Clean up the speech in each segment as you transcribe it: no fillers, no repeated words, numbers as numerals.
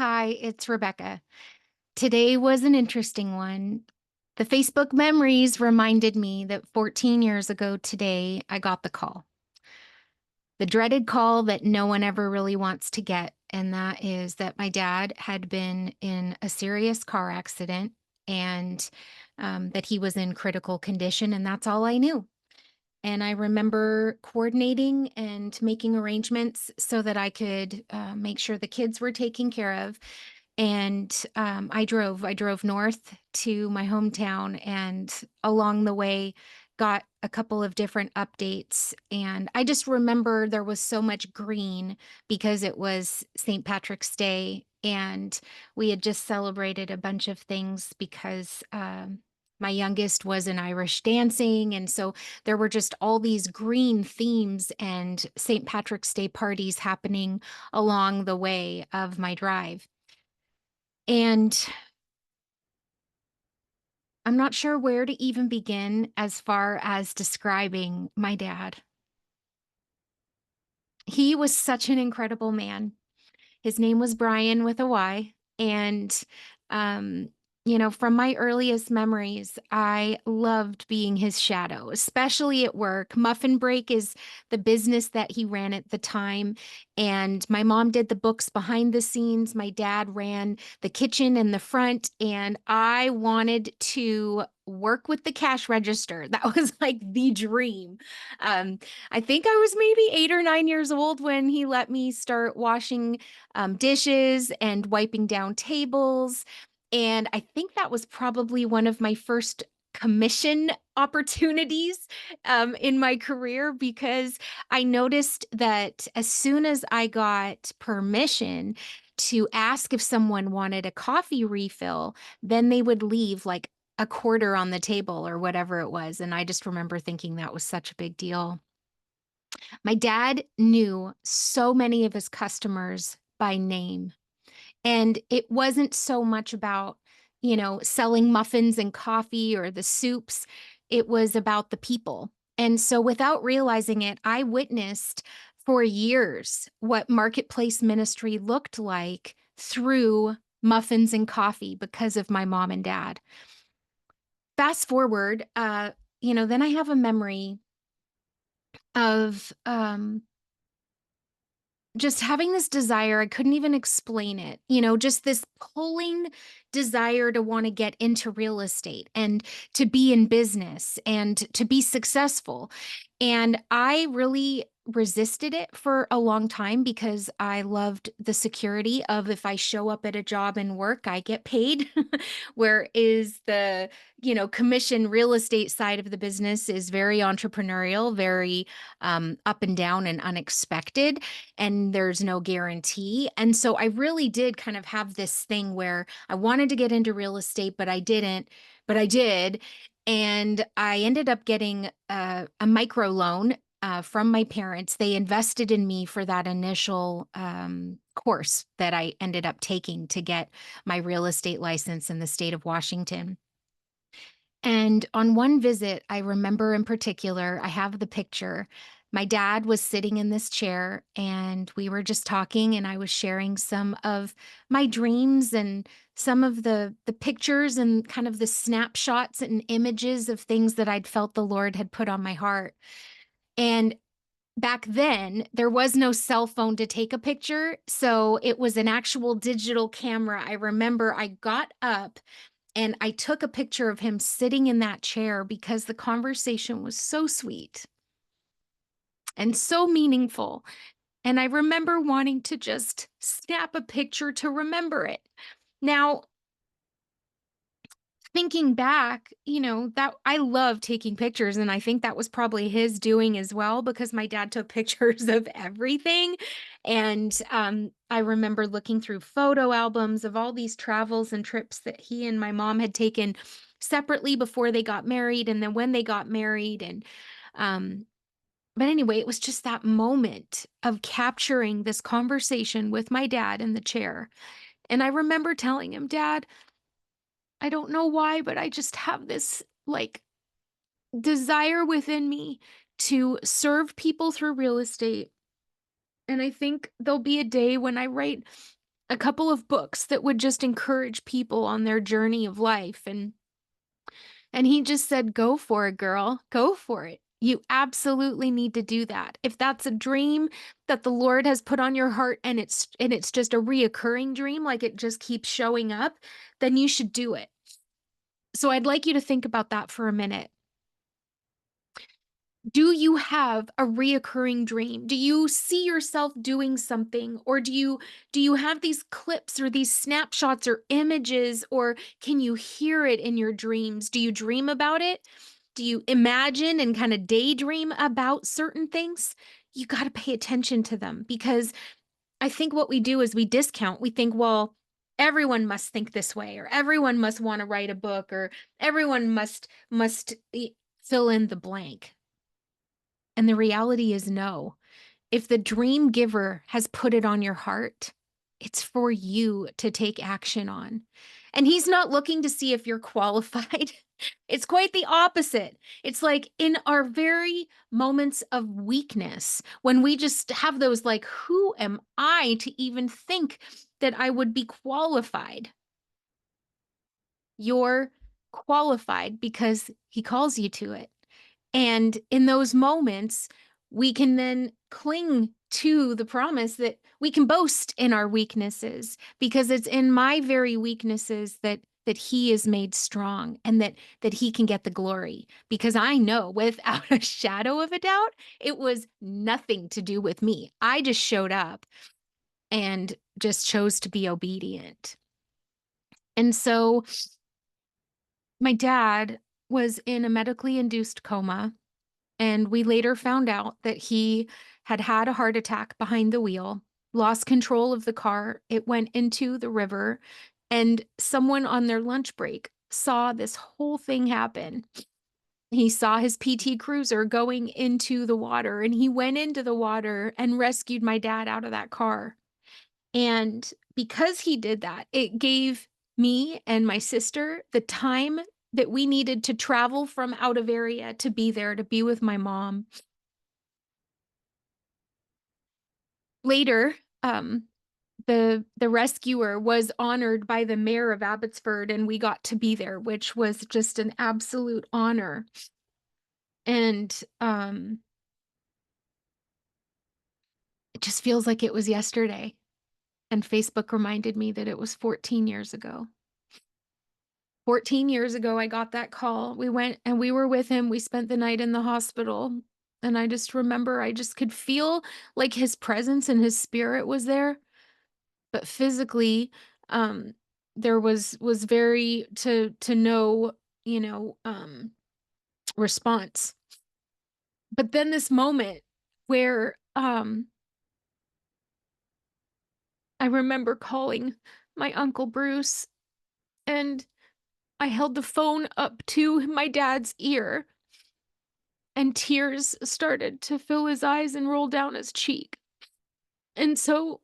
Hi, it's Rebecca. Today was an interesting one. The Facebook memories reminded me that 14 years ago today, I got the call. The dreaded call that no one ever really wants to get. And that is that my dad had been in a serious car accident and that he was in critical condition. And that's all I knew. And I remember coordinating and making arrangements so that I could make sure the kids were taken care of. And I drove north to my hometown and along the way got a couple of different updates. And I just remember there was so much green because it was St. Patrick's Day. And we had just celebrated a bunch of things because my youngest was in Irish dancing. And so there were just all these green themes and St. Patrick's Day parties happening along the way of my drive. And I'm not sure where to even begin as far as describing my dad. He was such an incredible man. His name was Brian with a Y. And, um, from my earliest memories, I loved being his shadow, especially at work. Muffin Break is the business that he ran at the time. And my mom did the books behind the scenes. My dad ran the kitchen and the front. And I wanted to work with the cash register. That was like the dream. Um, I think I was maybe 8 or 9 years old when he let me start washing dishes and wiping down tables. And I think that was probably one of my first commission opportunities in my career because I noticed that as soon as I got permission to ask if someone wanted a coffee refill, then they would leave like a quarter on the table or whatever it was. And I just remember thinking that was such a big deal. My dad knew so many of his customers by name. And it wasn't so much about, selling muffins and coffee or the soups. It was about the people. And so without realizing it, I witnessed for years what marketplace ministry looked like through muffins and coffee because of my mom and dad. Fast forward, then I have a memory of just having this desire, I couldn't even explain it, just this pulling desire to want to get into real estate and to be in business and to be successful. And I really resisted it for a long time because I loved the security of if I show up at a job and work, I get paid. Whereas the, commission real estate side of the business is very entrepreneurial, very up and down and unexpected and there's no guarantee. And so I really did kind of have this thing where I wanted to get into real estate, but I didn't, but I did. And I ended up getting a micro loan from my parents. They invested in me for that initial course that I ended up taking to get my real estate license in the state of Washington. And on one visit, I remember in particular, I have the picture. My dad was sitting in this chair and we were just talking and I was sharing some of my dreams and some of the pictures and kind of the snapshots and images of things that I'd felt the Lord had put on my heart. And back then, there was no cell phone to take a picture, so it was an actual digital camera. I remember I got up and I took a picture of him sitting in that chair because the conversation was so sweet and so meaningful. And I remember wanting to just snap a picture to remember it. Now, thinking back, that I love taking pictures. And I think that was probably his doing as well because my dad took pictures of everything. And I remember looking through photo albums of all these travels and trips that he and my mom had taken separately before they got married and then when they got married. And, um, but anyway, it was just that moment of capturing this conversation with my dad in the chair. And I remember telling him, Dad, I don't know why, but I just have this like desire within me to serve people through real estate. And I think there'll be a day when I write a couple of books that would just encourage people on their journey of life, and he just said, "Go for it, girl. Go for it. You absolutely need to do that. If that's a dream that the Lord has put on your heart and it's just a reoccurring dream, like it just keeps showing up, then you should do it." So I'd like you to think about that for a minute. Do you have a reoccurring dream? Do you see yourself doing something, or do you have these clips or these snapshots or images, or can you hear it in your dreams? Do you dream about it? Do you imagine and kind of daydream about certain things? You got to pay attention to them, because I think what we do is we discount. We think, well, everyone must think this way, or everyone must want to write a book, or everyone must fill in the blank. And the reality is no. If the dream giver has put it on your heart, it's for you to take action on. And he's not looking to see if you're qualified. It's quite the opposite. It's like in our very moments of weakness, when we just have those, like, who am I to even think that I would be qualified? You're qualified because he calls you to it. And in those moments, we can then cling to the promise that we can boast in our weaknesses, because it's in my very weaknesses that he is made strong, and that he can get the glory, because I know without a shadow of a doubt it was nothing to do with me. I just showed up and just chose to be obedient. And so my dad was in a medically induced coma. And we later found out that he had had a heart attack behind the wheel, lost control of the car. It went into the river, and someone on their lunch break saw this whole thing happen. He saw his PT Cruiser going into the water, and he went into the water and rescued my dad out of that car. And because he did that, it gave me and my sister the time that we needed to travel from out of area to be there to be with my mom. Later, the rescuer was honored by the mayor of Abbotsford, and we got to be there, which was just an absolute honor. And it just feels like it was yesterday. And Facebook reminded me that it was 14 years ago. 14 years ago, I got that call. We went and we were with him. We spent the night in the hospital. And I just remember I just could feel like his presence and his spirit was there. But physically, um, there was very to no, you know, response. But then this moment where I remember calling my Uncle Bruce, and I held the phone up to my dad's ear, and tears started to fill his eyes and roll down his cheek. And so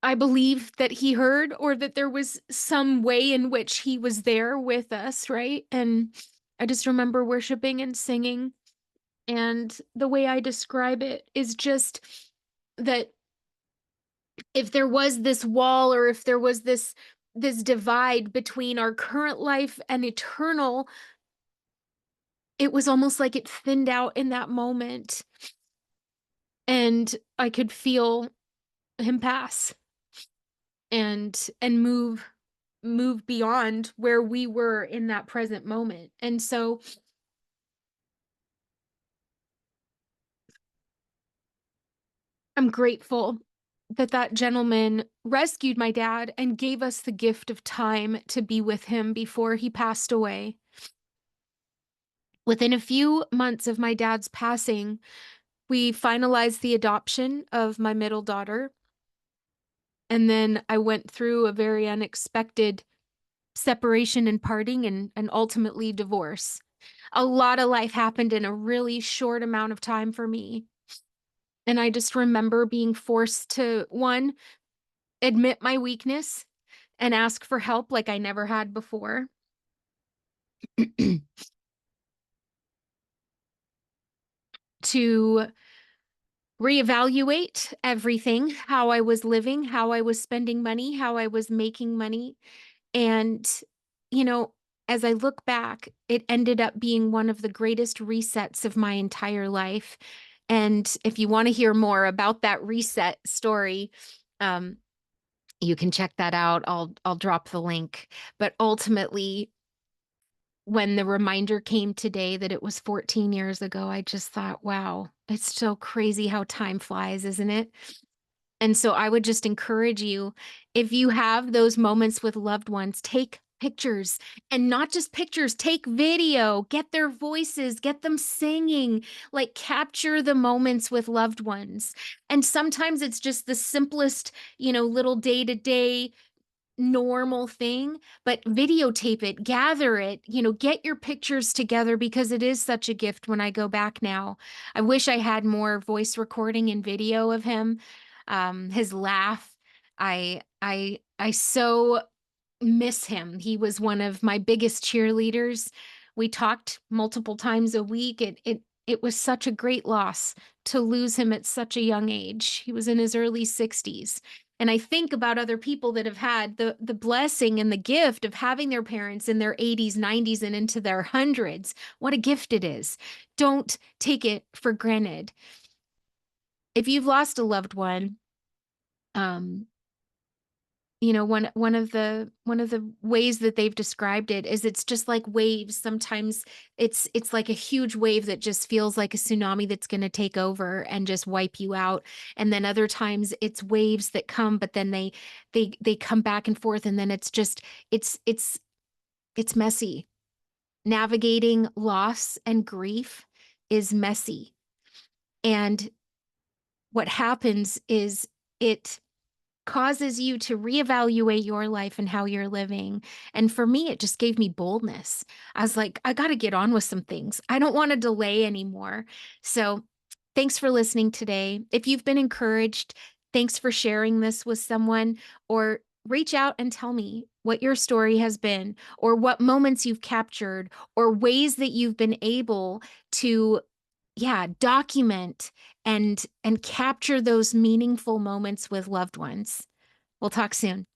I believe that he heard, or that there was some way in which he was there with us, right? And I just remember worshiping and singing. And the way I describe it is just that if there was this wall, or if there was this divide between our current life and eternal, it was almost like it thinned out in that moment, and I could feel him pass and move beyond where we were in that present moment. And so I'm grateful that that gentleman rescued my dad and gave us the gift of time to be with him before he passed away. Within a few months of my dad's passing, we finalized the adoption of my middle daughter. And then I went through a very unexpected separation and parting, and ultimately divorce. A lot of life happened in a really short amount of time for me. And I just remember being forced to, one, admit my weakness and ask for help like I never had before. To reevaluate everything, how I was living, how I was spending money, how I was making money. And, you know, as I look back, it ended up being one of the greatest resets of my entire life. And if you want to hear more about that reset story, um, you can check that out. I'll drop the link. But ultimately, when the reminder came today that it was 14 years ago, I just thought, wow, it's so crazy how time flies, isn't it? And so I would just encourage you, if you have those moments with loved ones, take pictures, and not just pictures, take video, get their voices, get them singing, like capture the moments with loved ones. And sometimes it's just the simplest, little day to day normal thing, but videotape it, gather it, get your pictures together because it is such a gift when I go back now. I wish I had more voice recording and video of him. His laugh. I so miss him. He was one of my biggest cheerleaders. We talked multiple times a week. It was such a great loss to lose him at such a young age. He was in his early 60s. And I think about other people that have had the blessing and the gift of having their parents in their 80s, 90s, and into their hundreds. What a gift it is. Don't take it for granted. If you've lost a loved one, um, one of the ways that they've described it is it's just like waves. Sometimes it's like a huge wave that just feels like a tsunami that's going to take over and just wipe you out. And then other times it's waves that come, but then they come back and forth, and then it's messy. Navigating loss and grief is messy. And what happens is it causes you to reevaluate your life and how you're living. And for me, it just gave me boldness. I was like, I got to get on with some things. I don't want to delay anymore. So thanks for listening today. If you've been encouraged, thanks for sharing this with someone, or reach out and tell me what your story has been, or what moments you've captured, or ways that you've been able to, yeah, document and capture those meaningful moments with loved ones. We'll talk soon.